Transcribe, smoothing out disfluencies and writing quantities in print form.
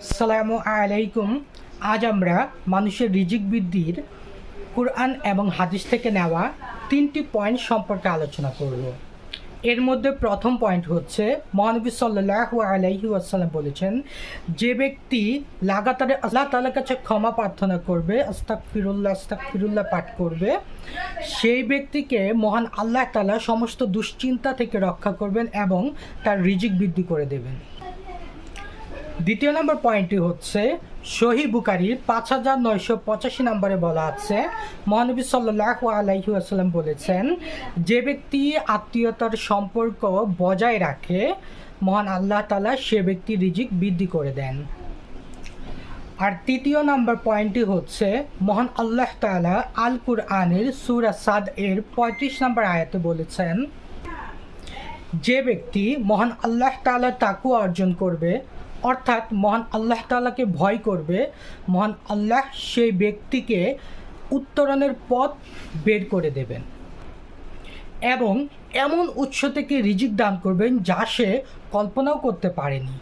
আসসালামু আলাইকুম। আজ আমরা মানুষের রিজিক বৃদ্ধির কুরআন এবং হাদিস থেকে নেওয়া 3টি পয়েন্ট সম্পর্কে আলোচনা করব। এর মধ্যে প্রথম পয়েন্ট হচ্ছে মহানবী সাল্লাল্লাহু আলাইহি ওয়াসাল্লাম বলেছেন, যে ব্যক্তি লাগাতারে আল্লাহ তাআলার কাছে ক্ষমা প্রার্থনা করবে, আস্তাগফিরুল্লাহ আস্তাগফিরুল্লাহ পাঠ করবে, সেই ব্যক্তিকে মহান আল্লাহ তাআলা সমস্ত দুশ্চিন্তা থেকে রক্ষা করবেন এবং তার রিজিক বৃদ্ধি করে দেবেন। দ্বিতীয় নম্বর পয়েন্টটি হচ্ছে সহিহ বুখারীর 5985 নম্বরে বলা আছে, মহানবী সাল্লাল্লাহু আলাইহি ওয়াসাল্লাম বলেছেন, যে ব্যক্তি আত্মীয়তার সম্পর্ক বজায় রাখে মহান আল্লাহ তাআলা সে ব্যক্তি রিজিক বৃদ্ধি করে দেন। আর তৃতীয় নম্বর পয়েন্টটি হচ্ছে মহান আল্লাহ তাআলা আল কুরআনের সূরা সাদ এর 35 নম্বর আয়াতে বলেছেন, যে ব্যক্তি মহান আল্লাহ তাআলার তাকওয়া অর্জন করবে, অর্থাৎ মহান আল্লাহ তাআলাকে ভয় করবে, মহান আল্লাহ সেই ব্যক্তিকে উত্তরণের পথ বের করে দেবেন এবং এমন উৎস থেকে রিজিক দান করবেন যা সে কল্পনাও করতে পারেনি।